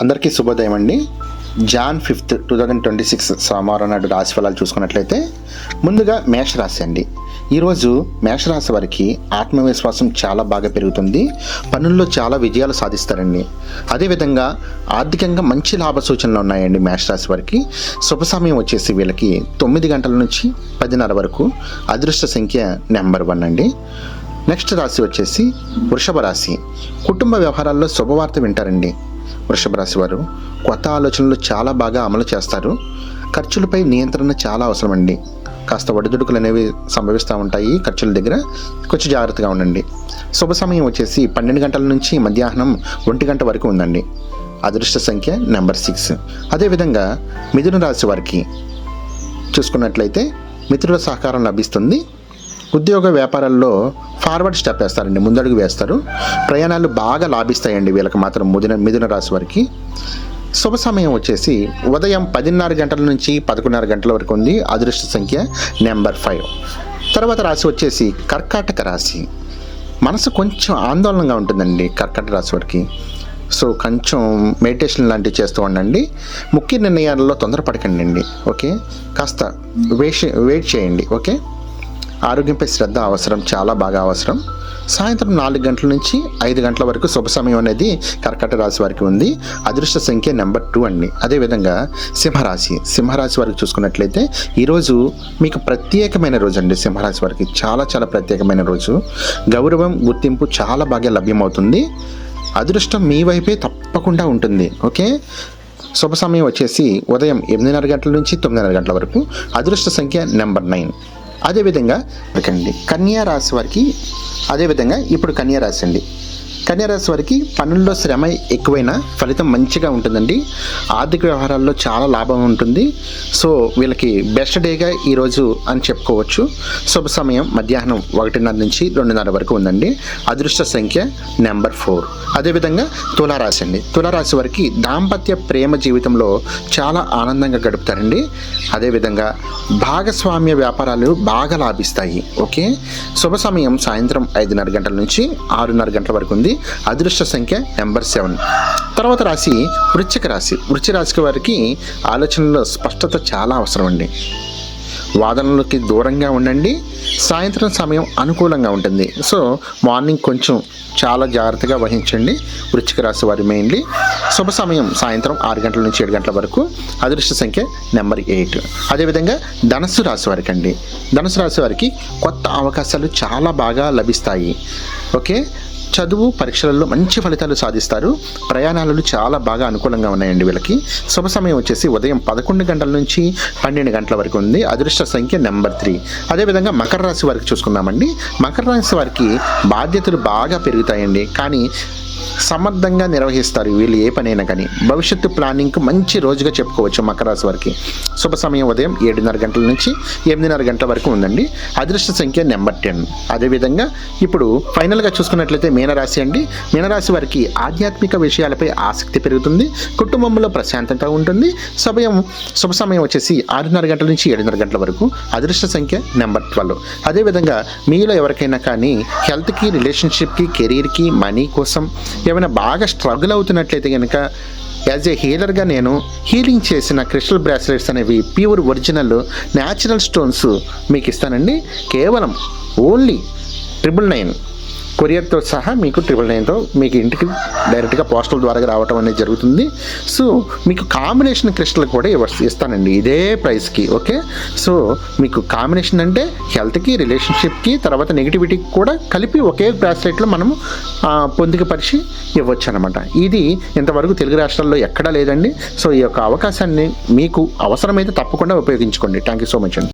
అందరికీ శుభోదయం అండి. జాన్ 5, 2026 సోమవారం నాడు రాశి ఫలాలు చూసుకున్నట్లయితే ముందుగా మేషరాశి అండి. ఈరోజు మేషరాశి వారికి ఆత్మవిశ్వాసం చాలా బాగా పెరుగుతుంది. పనుల్లో చాలా విజయాలు సాధిస్తారండి. అదేవిధంగా ఆర్థికంగా మంచి లాభ సూచనలు ఉన్నాయండి. మేషరాశి వారికి శుభ సమయం వచ్చేసి వీళ్ళకి 9 గంటల నుంచి 10:30 వరకు. అదృష్ట సంఖ్య నెంబర్ 1 అండి. నెక్స్ట్ రాశి వచ్చేసి వృషభ రాశి. కుటుంబ వ్యవహారాల్లో శుభవార్త వింటారండి. వృషభ రాశి వారు కొత్త ఆలోచనలు చాలా బాగా అమలు చేస్తారు. ఖర్చులపై నియంత్రణ చాలా అవసరం అండి. కాస్త ఒడిదుడుకులు అనేవి సంభవిస్తూ ఉంటాయి. ఖర్చుల దగ్గర కొంచెం జాగ్రత్తగా ఉండండి. శుభ సమయం వచ్చేసి 12 గంటల నుంచి మధ్యాహ్నం 1 గంట వరకు ఉందండి. అదృష్ట సంఖ్య నెంబర్ 6. అదేవిధంగా మిథున రాశి వారికి చూసుకున్నట్లయితే మిత్రుల సహకారం లభిస్తుంది. ఉద్యోగ వ్యాపారాల్లో ఫార్వర్డ్ స్టెప్ వేస్తారండి, ముందడుగు వేస్తారు. ప్రయాణాలు బాగా లాభిస్తాయండి వీళ్ళకి మాత్రం మిథున రాశి వారికి. శుభ సమయం వచ్చేసి ఉదయం 10:30 గంటల నుంచి 11:30 గంటల వరకు ఉంది. అదృష్ట సంఖ్య నెంబర్ 5. తర్వాత రాశి వచ్చేసి కర్కాటక రాశి. మనసు కొంచెం ఆందోళనగా ఉంటుందండి కర్కాటక రాశి వారికి. సో కొంచెం మెడిటేషన్ లాంటివి చేస్తూ ఉండండి. ముఖ్య నిర్ణయాలలో తొందరపడకండి అండి. ఓకే, కాస్త వెయిట్ చేయండి. ఓకే, ఆరోగ్యంపై శ్రద్ధ అవసరం, చాలా బాగా అవసరం. సాయంత్రం 4 గంటల నుంచి 5 గంటల వరకు శుభ సమయం అనేది కర్కాటక రాశి వారికి ఉంది. అదృష్ట సంఖ్య నెంబర్ 2 అండి. అదేవిధంగా సింహరాశి వారికి చూసుకున్నట్లయితే ఈరోజు మీకు ప్రత్యేకమైన రోజు అండి. సింహరాశి వారికి చాలా చాలా ప్రత్యేకమైన రోజు. గౌరవం, గుర్తింపు చాలా బాగా లభ్యమవుతుంది. అదృష్టం మీ వైపే తప్పకుండా ఉంటుంది. ఓకే, శుభ సమయం వచ్చేసి ఉదయం 8:30 గంటల నుంచి 9:30 గంటల వరకు. అదృష్ట సంఖ్య నెంబర్ 9. అదేవిధంగా కన్యా రాశి వారికి ఇప్పుడు కన్యా రాశి అండి. కన్యా రాశి వారికి పనుల్లో శ్రమ ఎక్కువైనా ఫలితం మంచిగా ఉంటుందండి. ఆర్థిక వ్యవహారాల్లో చాలా లాభం ఉంటుంది. సో వీళ్ళకి బెస్ట్ డేగా ఈరోజు అని చెప్పుకోవచ్చు. శుభ సమయం మధ్యాహ్నం 1:30 నుంచి 2:30 వరకు ఉందండి. అదృష్ట సంఖ్య నెంబర్ 4. అదేవిధంగా తులారాశి అండి. తులారాశి వారికి దాంపత్య ప్రేమ జీవితంలో చాలా ఆనందంగా గడుపుతారండి. అదేవిధంగా భాగస్వామ్య వ్యాపారాలు బాగా లాభిస్తాయి. ఓకే, శుభ సమయం సాయంత్రం 5:30 గంటల నుంచి 6:30 గంటల వరకు ఉంది. అదృష్ట సంఖ్య నెంబర్ 7. తర్వాత రాశి వృశ్చిక రాశి వారికి ఆలోచనలో స్పష్టత చాలా అవసరం అండి. వాదనలకి దూరంగా ఉండండి. సాయంత్రం సమయం అనుకూలంగా ఉంటుంది. సో మార్నింగ్ కొంచెం చాలా జాగ్రత్తగా వహించండి వృశ్చిక రాశి వారి మెయిన్లీ. శుభ సమయం సాయంత్రం 6 గంటల నుంచి 7 గంటల వరకు. అదృష్ట సంఖ్య నెంబర్ 8. అదేవిధంగా ధనుస్సు రాశి వారికి అండి. ధనుస్సు రాశి వారికి కొత్త అవకాశాలు చాలా బాగా లభిస్తాయి. ఓకే, చదువు పరీక్షలలో మంచి ఫలితాలు సాధిస్తారు. ప్రయాణాలు చాలా బాగా అనుకూలంగా ఉన్నాయండి వీళ్ళకి. శుభ సమయం వచ్చేసి ఉదయం 11 గంటల నుంచి 12 గంటల వరకు ఉంది. అదృష్ట సంఖ్య నెంబర్ 3. అదేవిధంగా మకర రాశి వారికి చూసుకున్నామండి. మకర రాశి వారికి బాధ్యతలు బాగా పెరుగుతాయండి, కానీ సమర్థంగా నిర్వహిస్తారు వీళ్ళు ఏ పనైనా కానీ. భవిష్యత్తు ప్లానింగ్కి మంచి రోజుగా చెప్పుకోవచ్చు మకర రాశి వారికి. శుభ సమయం ఉదయం 7:30 గంటల నుంచి 8:30 గంటల వరకు ఉందండి. అదృష్ట సంఖ్య నెంబర్ 10. అదేవిధంగా ఇప్పుడు ఫైనల్గా చూసుకున్నట్లయితే మీనరాశి అండి. మీనరాశి వారికి ఆధ్యాత్మిక విషయాలపై ఆసక్తి పెరుగుతుంది. కుటుంబంలో ప్రశాంతత ఉంటుంది. శుభ సమయం వచ్చేసి 6:30 గంటల నుంచి 7:30 గంటల వరకు. అదృష్ట సంఖ్య నెంబర్ 12. అదేవిధంగా మీలో ఎవరికైనా కానీ హెల్త్కి, రిలేషన్షిప్కి, కెరీర్కి, మనీ కోసం ఏమైనా బాగా స్ట్రగుల్ అవుతున్నట్లయితే కనుక యాజ్ ఏ హీలర్గా నేను హీలింగ్ చేసిన క్రిస్టల్ బ్రాస్లెట్స్ అనేవి ప్యూర్ ఒరిజినల్ న్యాచురల్ స్టోన్స్ మీకు ఇస్తానండి. కేవలం ఓన్లీ 999 కొరియర్తో సహా మీకు 999తో మీకు ఇంటికి డైరెక్ట్గా పోస్టల్ ద్వారా రావటం అనేది జరుగుతుంది. సో మీకు కాంబినేషన్ క్రిస్టల్ కూడా ఇస్తానండి ఇదే ప్రైస్కి. ఓకే, సో మీకు కాంబినేషన్ అంటే హెల్త్కి, రిలేషన్షిప్కి, తర్వాత నెగిటివిటీకి కూడా కలిపి ఒకే బ్రాస్లెట్లో మనము పొందికపరిచి ఇవ్వచ్చు అనమాట. ఇది ఇంతవరకు తెలుగు రాష్ట్రాల్లో ఎక్కడా లేదండి. సో ఈ యొక్క అవకాశాన్ని మీకు అవసరమైతే తప్పకుండా ఉపయోగించుకోండి. థ్యాంక్ యూ సో మచ్ అండి.